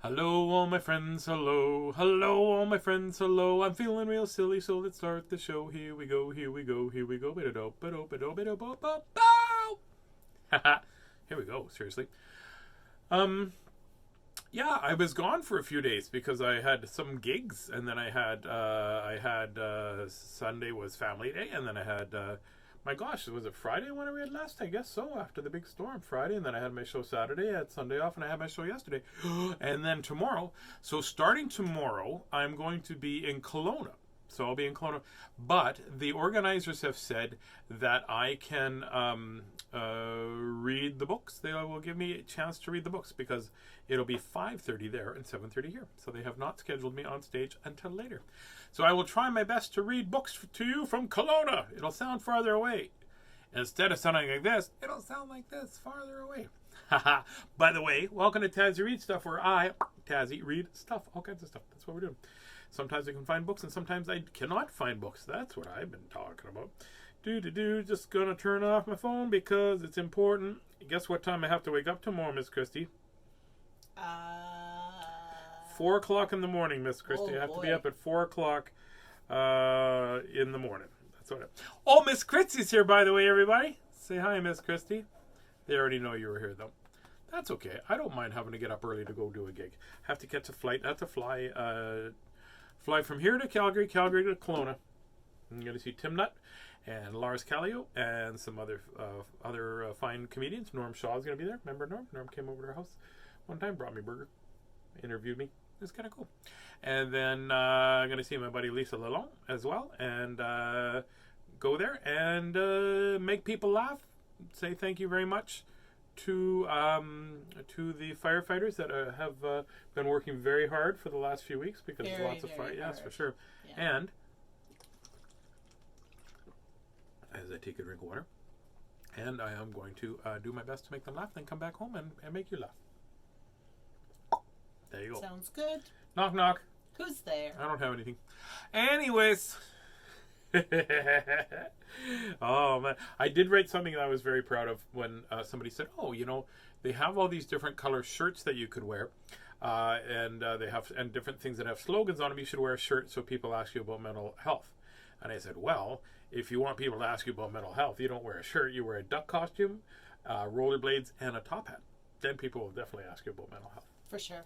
Hello, all my friends, hello. Hello, all my friends, hello. I'm feeling real silly, so let's start the show. Here we go, here we go, here we go. Haha. Here we go, seriously. Yeah, I was gone for a few days because I had some gigs, and then I had Sunday was family day, and then I had my gosh, was it Friday when I read last? I guess so. After the big storm, Friday, and then I had my show Saturday. I had Sunday off, and I had my show yesterday, and then tomorrow. So starting tomorrow, I'm going to be in Kelowna. So I'll be in Kelowna, but the organizers have said that I can read the books. They will give me a chance to read the books because it'll be 5:30 there and 7:30 here. So they have not scheduled me on stage until later. So I will try my best to read books to you from Kelowna. It'll sound farther away. Instead of sounding like this, it'll sound like this, farther away. Haha. By the way, welcome to Tazzy Read Stuff, where I, Tazzy, read stuff, all kinds of stuff. That's what we're doing. Sometimes I can find books, and sometimes I cannot find books. That's what I've been talking about. Just gonna turn off my phone because it's important. Guess what time I have to wake up tomorrow, Miss Christie? 4 o'clock in the morning, Miss Christie. I have to be up at 4 o'clock in the morning. That's what Oh, Miss Christie's here, by the way, everybody. Say hi, Miss Christie. They already know you were here, though. That's okay. I don't mind having to get up early to go do a gig. Have to catch a flight. I have to fly from here to Calgary to Kelowna. I'm going to see Tim Nutt and Lars Callio and some other fine comedians. Norm Shaw is going to be there. Remember Norm? Norm came over to our house one time, brought me a burger, interviewed me. It was kind of cool. And then I'm going to see my buddy Lisa Lalonde as well, and go there and make people laugh. Say thank you very much to the firefighters that have been working very hard for the last few weeks because there's lots of fire. Yes, for sure. Yeah. And as I take a drink of water, and I am going to do my best to make them laugh, then come back home and make you laugh. There you go. Sounds good. Knock, knock. Who's there? I don't have anything. Anyways. Oh, man. I did write something that I was very proud of when somebody said, oh, you know, they have all these different color shirts that you could wear. And they have different things that have slogans on them. You should wear a shirt so people ask you about mental health. And I said, well, if you want people to ask you about mental health, you don't wear a shirt. You wear a duck costume, rollerblades, and a top hat. Then people will definitely ask you about mental health. For sure.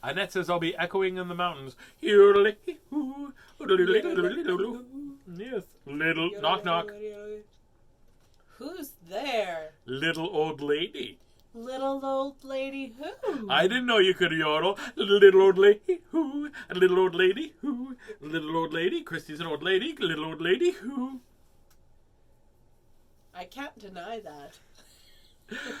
Annette says I'll be echoing in the mountains. Yes. Little knock knock. Who's there? Little old lady. Little old lady who? I didn't know you could yodel. Little old lady who? Little old lady who? Little old lady. Christy's an old lady. Little old lady who? I can't deny that.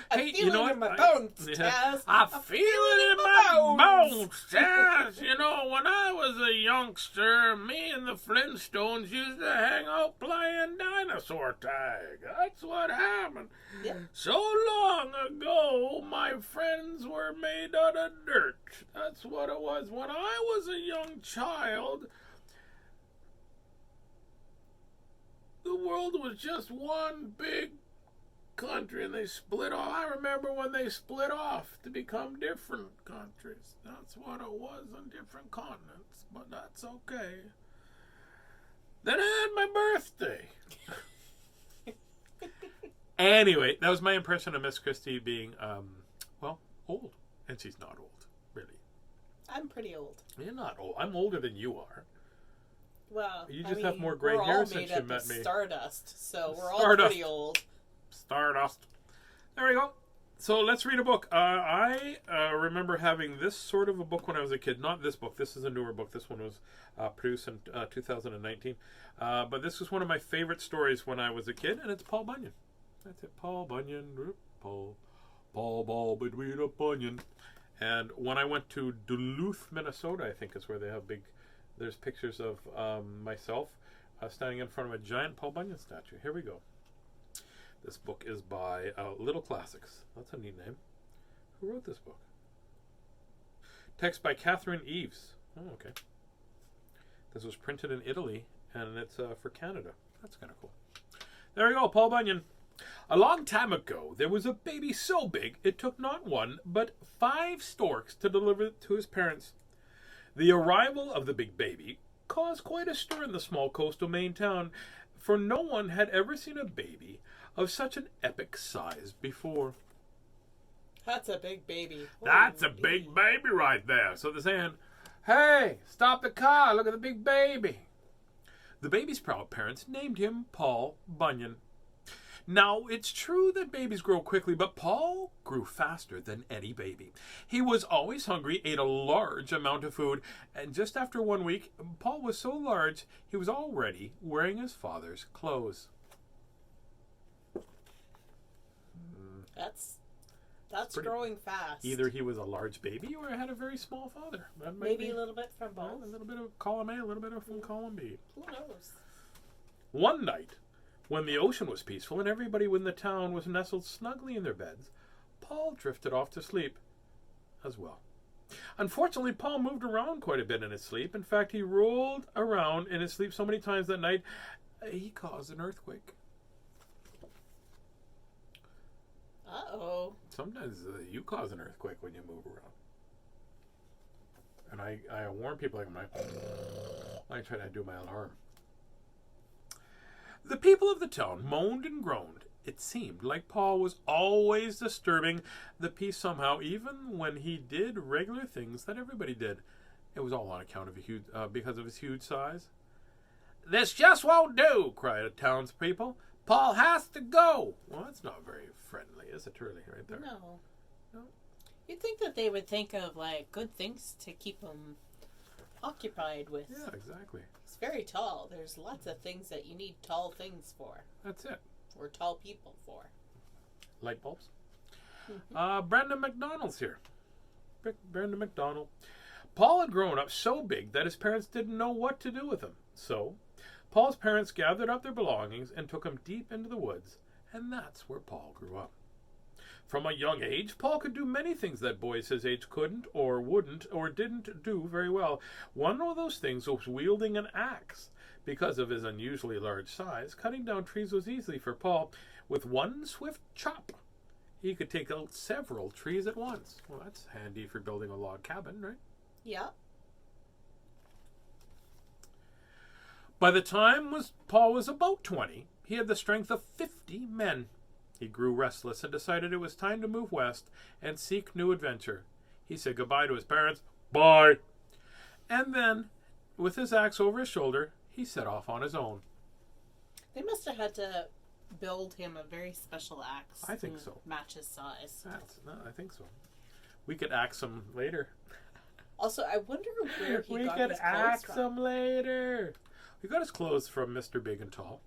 Hey, you know what? In my bones, Tazz. I feel it in my bones, Tazz. You know, when I was a youngster, me and the Flintstones used to hang out playing dinosaur tag. That's what happened. Yeah. So long ago, my friends were made out of dirt. That's what it was. When I was a young child, the world was just one big country, and they split off. I remember when they split off to become different countries. That's what it was on different continents, but that's okay. Then I had my birthday. Anyway, that was my impression of Miss Christie being, well, old. And she's not old, really. I'm pretty old. You're not old. I'm older than you are. Well, you just have more gray hair since you met me. Stardust, so we're all pretty old. Stardust. There we go. So let's read a book. I remember having this sort of a book when I was a kid. Not this book. This is a newer book. This one was produced in 2019. But this was one of my favorite stories when I was a kid, and it's Paul Bunyan. That's it. Paul Bunyan. Paul between a Bunyan. And when I went to Duluth, Minnesota, I think is where they have there's pictures of myself standing in front of a giant Paul Bunyan statue. Here we go. This book is by Little Classics. That's a neat name. Who wrote this book? Text by Catherine Eves. Oh, okay. This was printed in Italy, and it's for Canada. That's kind of cool. There we go, Paul Bunyan. A long time ago, there was a baby so big it took not one, but 5 storks to deliver it to his parents. The arrival of the big baby caused quite a stir in the small coastal Maine town, for no one had ever seen a baby of such an epic size before. That's a big baby. That's a big baby right there. So they're saying, hey, stop the car, look at the big baby. The baby's proud parents named him Paul Bunyan. Now, it's true that babies grow quickly, but Paul grew faster than any baby. He was always hungry, ate a large amount of food, and just after 1 week, Paul was so large, he was already wearing his father's clothes. That's growing fast. Either he was a large baby or had a very small father. Maybe a little bit from both. A little bit of column A, a little bit of from column B. Who knows? One night, when the ocean was peaceful and everybody in the town was nestled snugly in their beds, Paul drifted off to sleep as well. Unfortunately, Paul moved around quite a bit in his sleep. In fact, he rolled around in his sleep so many times that night, he caused an earthquake. Uh-oh. Sometimes you cause an earthquake when you move around. And I warn people, like, I try to do my alarm. The people of the town moaned and groaned. It seemed like Paul was always disturbing the peace somehow, even when he did regular things that everybody did. It was all on account of because of his huge size. This just won't do, cried the townspeople. Paul has to go. Well, that's not very friendly, is it, really, right there? No. No. You'd think that they would think of, like, good things to keep him occupied with. Yeah, exactly. He's very tall. There's lots of things that you need tall things for. That's it. Or tall people for. Light bulbs. Brandon McDonald's here. Brandon McDonald. Paul had grown up so big that his parents didn't know what to do with him. So, Paul's parents gathered up their belongings and took him deep into the woods, and that's where Paul grew up. From a young age, Paul could do many things that boys his age couldn't or wouldn't or didn't do very well. One of those things was wielding an axe. Because of his unusually large size, cutting down trees was easy for Paul. With one swift chop, he could take out several trees at once. Well, that's handy for building a log cabin, right? Yeah. By the time Paul was about 20, he had the strength of 50 men. He grew restless and decided it was time to move west and seek new adventure. He said goodbye to his parents. Bye! And then, with his axe over his shoulder, he set off on his own. They must have had to build him a very special axe. I think so. Match his size. I think so. We could axe him later. Also, I wonder where he got his clothes from. We could axe him later. We got his clothes from Mr. Big and Tall.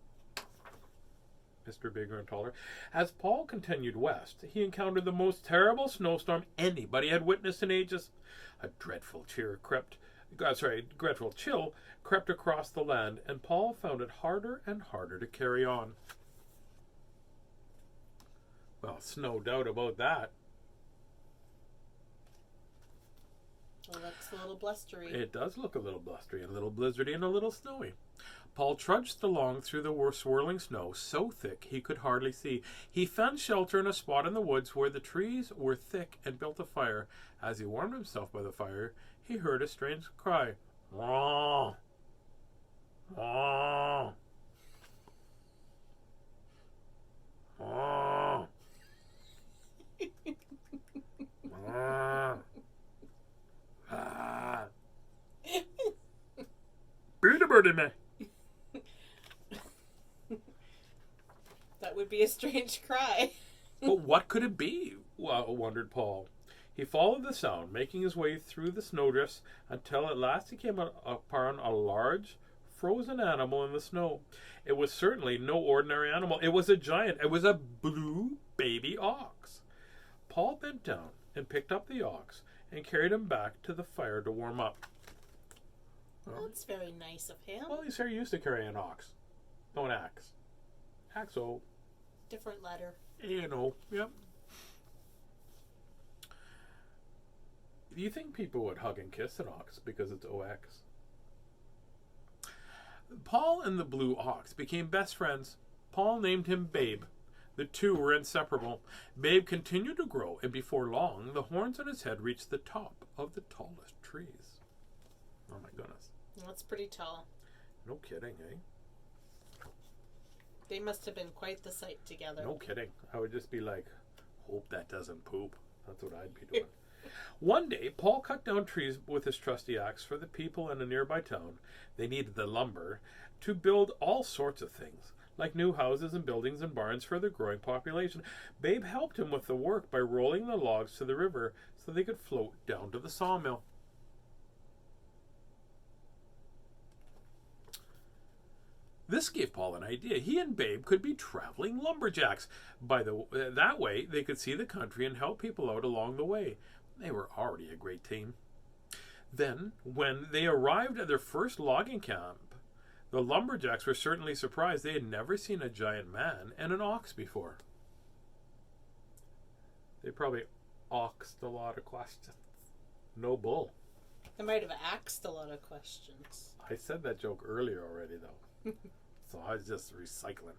Mr. Bigger and Taller. As Paul continued west, he encountered the most terrible snowstorm anybody had witnessed in ages. A dreadful chill crept across the land, and Paul found it harder and harder to carry on. Well, it's no doubt about that. Well, looks a little blustery. It does look a little blustery, a little blizzardy, and a little snowy. Paul trudged along through the swirling snow, so thick he could hardly see. He found shelter in a spot in the woods where the trees were thick and built a fire. As he warmed himself by the fire, he heard a strange cry. Wah! Wah! Wah! Wah! Ah! Beat a birdie me! That would be a strange cry. But what could it be? Wondered Paul. He followed the sound, making his way through the snowdrifts until at last he came upon a large, frozen animal in the snow. It was certainly no ordinary animal. It was a giant. It was a blue baby ox. Paul bent down and picked up the ox and carried him back to the fire to warm up. Well, that's very nice of him. Well, he's very used to carrying an ox. No, an axe. Axo. Different letter. You know, yep. Do you think people would hug and kiss an ox because it's OX? Paul and the blue ox became best friends. Paul named him Babe. The two were inseparable. Babe continued to grow, and before long, the horns on his head reached the top of the tallest trees. Oh my goodness. That's pretty tall. No kidding, eh? They must have been quite the sight together. No kidding. I would just be like, hope that doesn't poop. That's what I'd be doing. One day, Paul cut down trees with his trusty axe for the people in a nearby town. They needed the lumber to build all sorts of things, like new houses and buildings and barns for their growing population. Babe helped him with the work by rolling the logs to the river so they could float down to the sawmill. This gave Paul an idea. He and Babe could be traveling lumberjacks. That way, they could see the country and help people out along the way. They were already a great team. Then, when they arrived at their first logging camp, the lumberjacks were certainly surprised. They had never seen a giant man and an ox before. They probably oxed a lot of questions. No bull. They might have asked a lot of questions. I said that joke earlier already, though. So I was just recycling.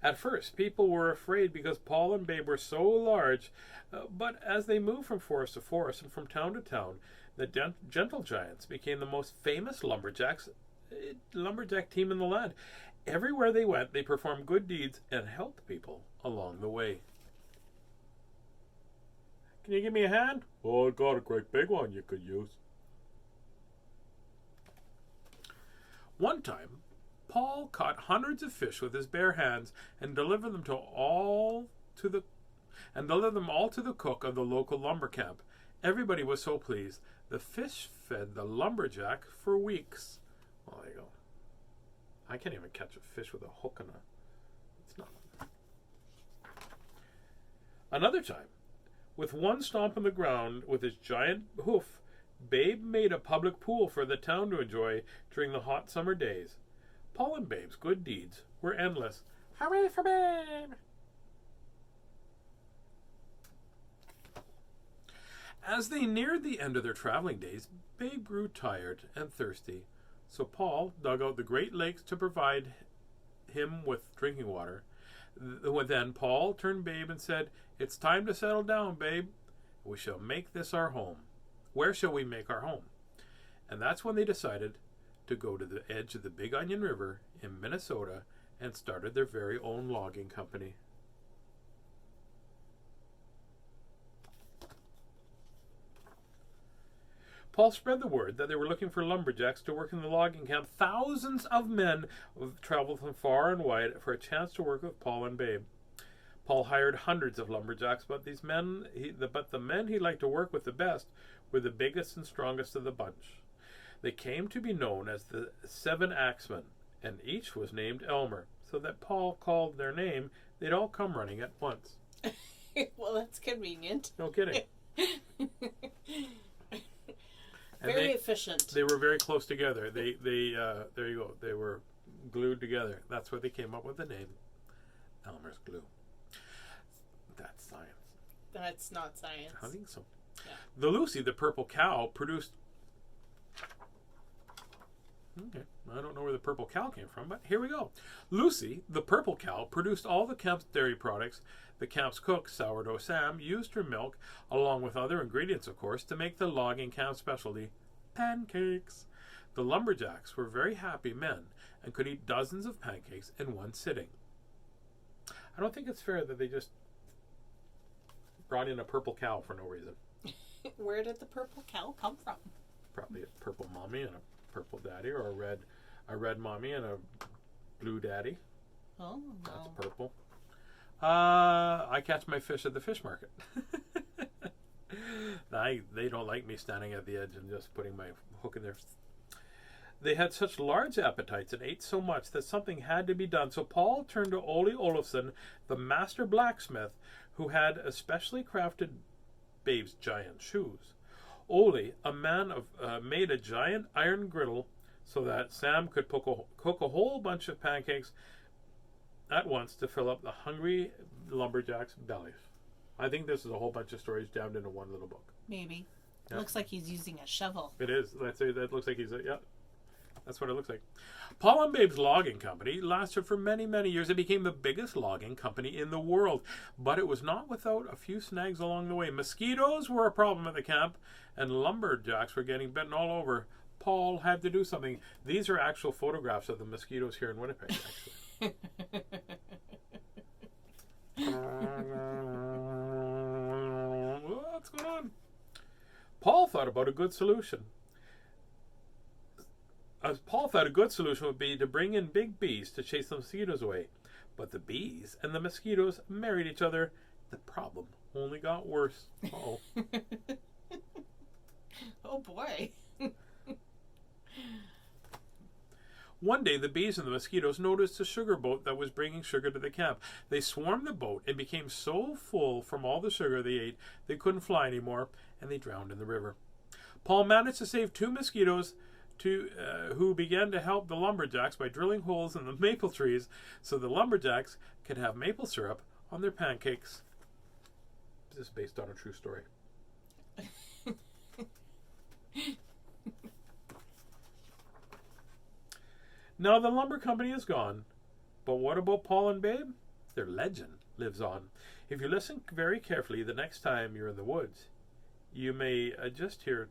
At first, people were afraid because Paul and Babe were so large, but as they moved from forest to forest and from town to town, the gentle giants became the most famous lumberjack team in the land. Everywhere they went, they performed good deeds and helped people along the way. Can you give me a hand? Oh, I got a great big one you could use. One time, Paul caught hundreds of fish with his bare hands and delivered them all to the cook of the local lumber camp. Everybody was so pleased. The fish fed the lumberjack for weeks. Well, there you go. I can't even catch a fish with a hook on it's not. Another time, with one stomp on the ground with his giant hoof, Babe made a public pool for the town to enjoy during the hot summer days. Paul and Babe's good deeds were endless. Hooray for Babe! As they neared the end of their traveling days, Babe grew tired and thirsty, so Paul dug out the Great Lakes to provide him with drinking water. Then Paul turned Babe and said, "It's time to settle down, Babe. We shall make this our home. Where shall we make our home?" And that's when they decided to go to the edge of the Big Onion River in Minnesota and started their very own logging company. Paul spread the word that they were looking for lumberjacks to work in the logging camp. Thousands of men traveled from far and wide for a chance to work with Paul and Babe. Paul hired hundreds of lumberjacks, but the men he liked to work with the best were the biggest and strongest of the bunch. They came to be known as the 7 Axemen, and each was named Elmer, so that Paul called their name, they'd all come running at once. Well, that's convenient. No kidding. Very efficient. They were very close together. They there you go. They were glued together. That's where they came up with the name Elmer's Glue. That's science. That's not science. I think so. Yeah. The Lucy, the purple cow, produced... Okay, I don't know where the purple cow came from, but here we go. Lucy, the purple cow, produced all the camp's dairy products. The camp's cook, Sourdough Sam, used her milk, along with other ingredients, of course, to make the logging camp specialty, pancakes. The lumberjacks were very happy men and could eat dozens of pancakes in one sitting. I don't think it's fair that they just brought in a purple cow for no reason. Where did the purple cow come from? Probably a purple mommy and a purple daddy, or a red mommy and a blue daddy. Oh, no. That's purple. I catch my fish at the fish market. They don't like me standing at the edge and just putting my hook in there. They had such large appetites and ate so much that something had to be done. So Paul turned to Ole Olofsson, the master blacksmith, who had especially crafted Babe's giant shoes. Ole, a man made a giant iron griddle so that Sam could cook a whole bunch of pancakes at once to fill up the hungry lumberjacks' bellies. I think this is a whole bunch of stories jammed into one little book. Maybe. Yeah. It looks like he's using a shovel. It is. Let's say that looks like he's That's what it looks like. Paul and Babe's logging company lasted for many, many years. It became the biggest logging company in the world. But it was not without a few snags along the way. Mosquitoes were a problem at the camp, and lumberjacks were getting bitten all over. Paul had to do something. These are actual photographs of the mosquitoes here in Winnipeg, actually. What's going on? Paul thought about a good solution. Paul thought a good solution would be to bring in big bees to chase the mosquitoes away. But the bees and the mosquitoes married each other. The problem only got worse. Uh-oh. Oh boy. One day, the bees and the mosquitoes noticed a sugar boat that was bringing sugar to the camp. They swarmed the boat and became so full from all the sugar they ate, they couldn't fly anymore, and they drowned in the river. Paul managed to save 2 mosquitoes who began to help the lumberjacks by drilling holes in the maple trees so the lumberjacks could have maple syrup on their pancakes. This is based on a true story. Now the lumber company is gone, but what about Paul and Babe? Their legend lives on. If you listen very carefully the next time you're in the woods, you may just hear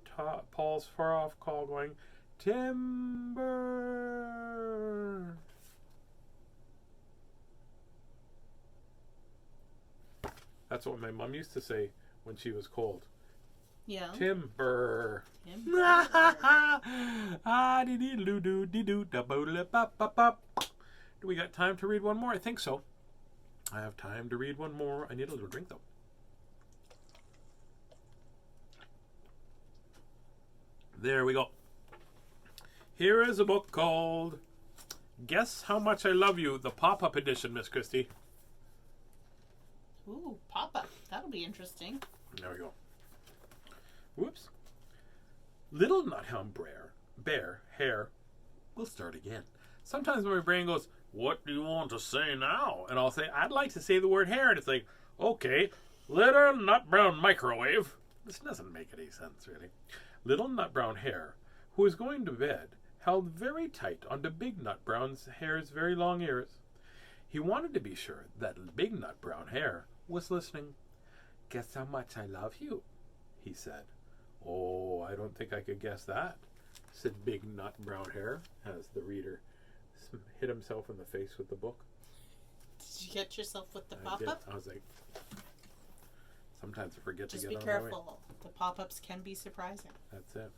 Paul's far-off call going, "Timber!" That's what my mom used to say when she was cold. Yeah. Timber. Do we got time to read one more? I think so. I have time to read one more. I need a little drink though. There we go. Here is a book called Guess How Much I Love You, the pop-up edition, Miss Christie. Ooh, pop-up. That'll be interesting. There we go. Whoops. Little Nuthound Bear Hare. We'll start again. Sometimes my brain goes, what do you want to say now? And I'll say, I'd like to say the word hare. And it's like, okay, little nut brown microwave. This doesn't make any sense, really. Little Nut Brown Hare, who was going to bed, held very tight onto Big Nut Brown Hare's very long ears. He wanted to be sure that Big Nut Brown Hare was listening. Guess how much I love you, he said. Oh, I don't think I could guess that, said Big Nut Brown Hare, as the reader hit himself in the face with the book. Did you get yourself with the I pop-up? did. I was like, sometimes I forget Just to be get on my way. careful. The pop-ups can be surprising. That's it.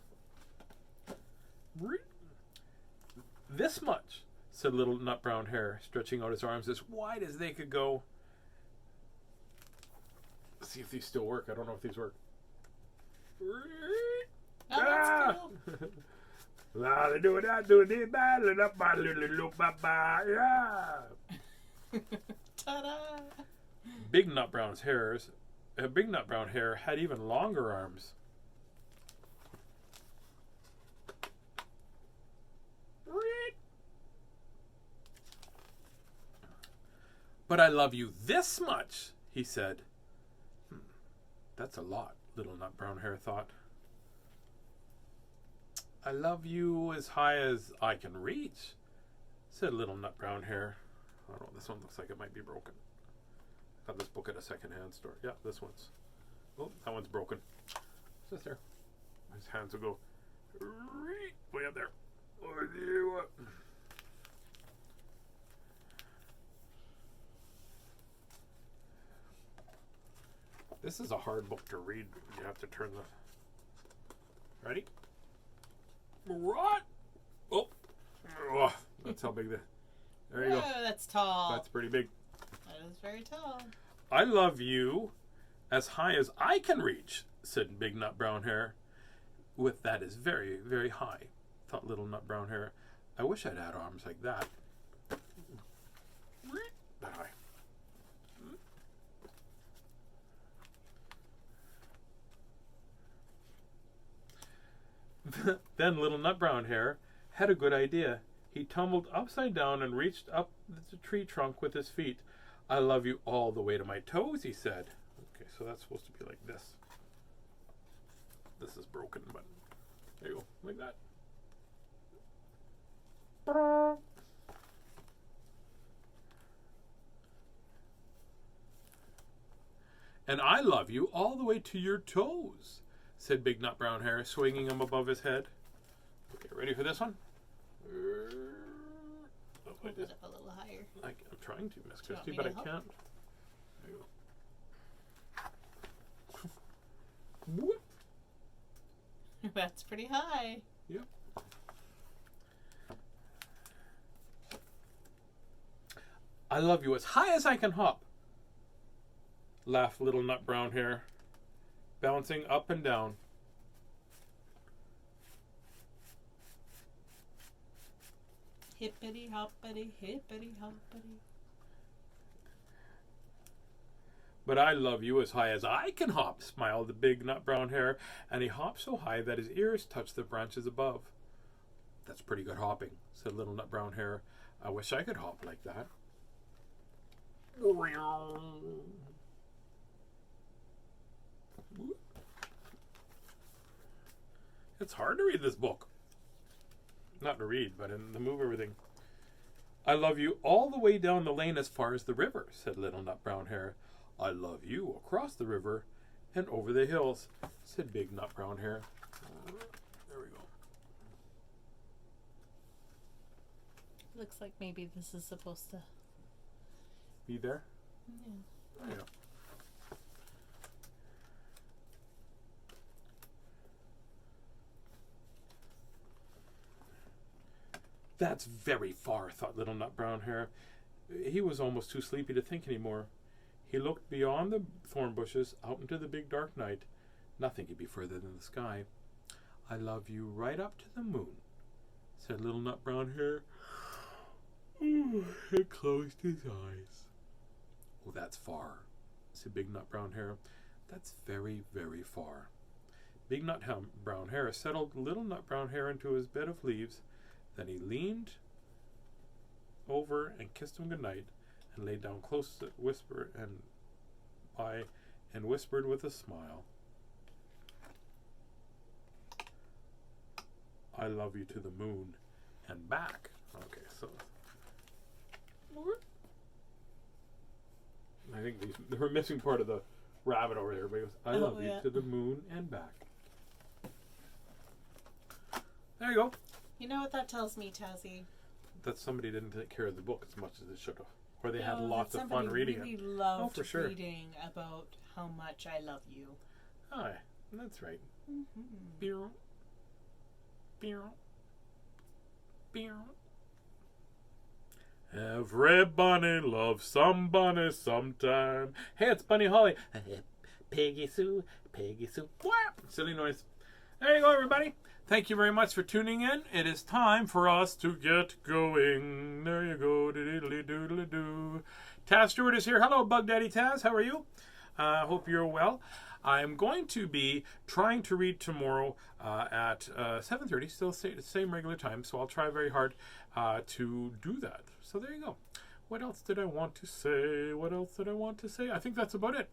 This much, said Little Nut Brown Hare, stretching out his arms as wide as they could go. Let's see if these still work. I don't know if these work. Oh, that's cool. Ta-da! Big Nut Brown Hare had even longer arms. But I love you this much, he said. That's a lot, Little Nut Brown Hare thought. I love you as high as I can reach, said Little Nut Brown Hare. I don't know, this one looks like it might be broken. I got this book at a second-hand store. Yeah, this one's. Oh, that one's broken. It's just there. His hands will go way up there. This is a hard book to read. You have to turn the. Ready? What? Oh, that's how big the. There you go. That's tall. That's pretty big. That is very tall. I love you as high as I can reach, said Big Nut Brown Hare. With that is very, very high, thought Little Nut Brown Hare. I wish I'd had arms like that. That high. Then Little Nut Brown Hare had a good idea. He tumbled upside down and reached up the tree trunk with his feet. I love you all the way to my toes, he said. Okay, so that's supposed to be like this. This is broken, but there you go, like that. And I love you all the way to your toes, said Big Nut Brown Hare, swinging him above his head. Okay, ready for this one? Hold it up a little higher. I'm trying to, Miss Christie, but I can't. There you go. Whoop. That's pretty high. Yep. I love you as high as I can hop, laughed Little Nut Brown Hare, bouncing up and down. Hippity hoppity, hippity hoppity. But I love you as high as I can hop, smiled the Big Nut Brown Hare, and he hopped so high that his ears touched the branches above. That's pretty good hopping, said Little Nut Brown Hare. I wish I could hop like that. It's hard to read this book. Not to read, but to move everything. I love you all the way down the lane as far as the river, said Little Nut Brown Hare. I love you across the river and over the hills, said Big Nut Brown Hare. There we go. Looks like maybe this is supposed to be there. Yeah. There you go. That's very far, thought Little Nut Brown Hare. He was almost too sleepy to think any more. He looked beyond the thorn bushes, out into the big dark night. Nothing could be further than the sky. I love you right up to the moon, said Little Nut Brown Hare. He closed his eyes. Oh, that's far, said Big Nut Brown Hare. That's very, very far. Big Nut Brown Hare settled Little Nut Brown Hare into his bed of leaves. Then he leaned over and kissed him goodnight, and lay down close to whisper and whispered with a smile, I love you to the moon and back. Okay, so I think we're missing part of the rabbit over there, but it was, I love you to the moon and back. There you go. You know what that tells me, Tazzy? That somebody didn't take care of the book as much as they should have. Or they had lots of fun reading really it. Loved for sure. reading about how much I love you. Aye, that's right. Mm-hmm. Beer. Beer. Beer. Every bunny loves some bunny sometime. Hey, it's Bunny Holly. Peggy Sue, Peggy Sue. What? Silly noise. There you go, everybody. Thank you very much for tuning in. It is time for us to get going. There you go. Diddly-doodly-doo. Taz Stewart is here. Hello, Bug Daddy Taz. How are you? Hope you're well. I'm going to be trying to read tomorrow at 7:30, still same regular time, so I'll try very hard to do that. So there you go. What else did I want to say? What else did I want to say? I think that's about it.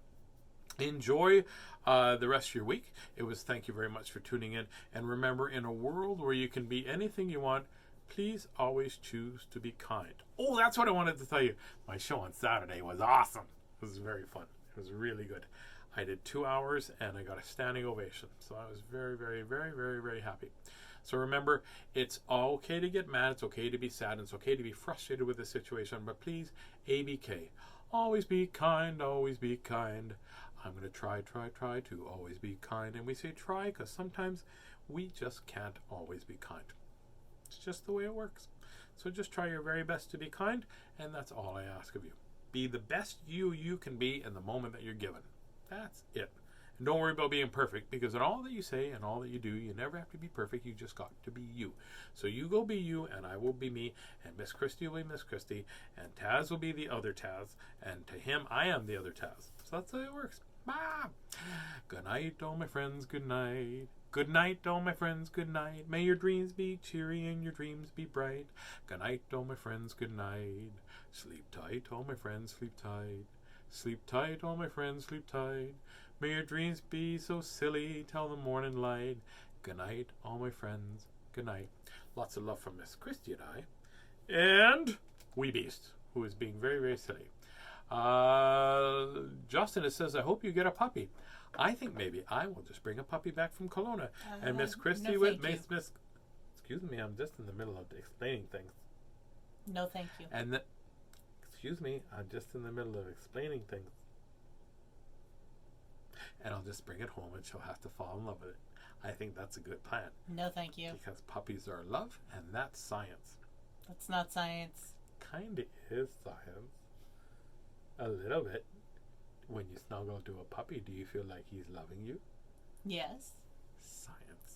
Enjoy the rest of your week. Thank you very much for tuning in. And remember, in a world where you can be anything you want, please always choose to be kind. Oh, that's what I wanted to tell you. My show on Saturday was awesome. It was very fun. It was really good. I did 2 hours and I got a standing ovation. So I was very, very, very, very, very happy. So remember, it's okay to get mad. It's okay to be sad. And it's okay to be frustrated with the situation. But please, ABK. Always be kind. Always be kind. I'm going to try to always be kind. And we say try because sometimes we just can't always be kind. It's just the way it works. So just try your very best to be kind, and that's all I ask of you. Be the best you can be in the moment that you're given. That's it. And don't worry about being perfect, because in all that you say and all that you do, you never have to be perfect. You just got to be you. So you go be you, and I will be me, and Miss Christie will be Miss Christie, and Taz will be the other Taz, and to him, I am the other Taz. So that's how it works. Bye. Good night, all my friends. Good night. Good night, all my friends. Good night. May your dreams be cheery and your dreams be bright. Good night, all my friends. Good night. Sleep tight, all my friends. Sleep tight. Sleep tight, all my friends. Sleep tight. May your dreams be so silly till the morning light. Good night, all my friends. Good night. Lots of love from Miss Christie and I. And Wee Beast, who is being very, very silly. Justin, it says, I hope you get a puppy. I think maybe I will just bring a puppy back from Kelowna. And Miss Christy no, with thank you. Miss. Excuse me, I'm just in the middle of explaining things. No, thank you. And excuse me, I'm just in the middle of explaining things. And I'll just bring it home and she'll have to fall in love with it. I think that's a good plan. No, thank you. Because puppies are love, and that's science. That's not science. Kind of is science. A little bit. When you snuggle to a puppy, do you feel like he's loving you? Yes. Science.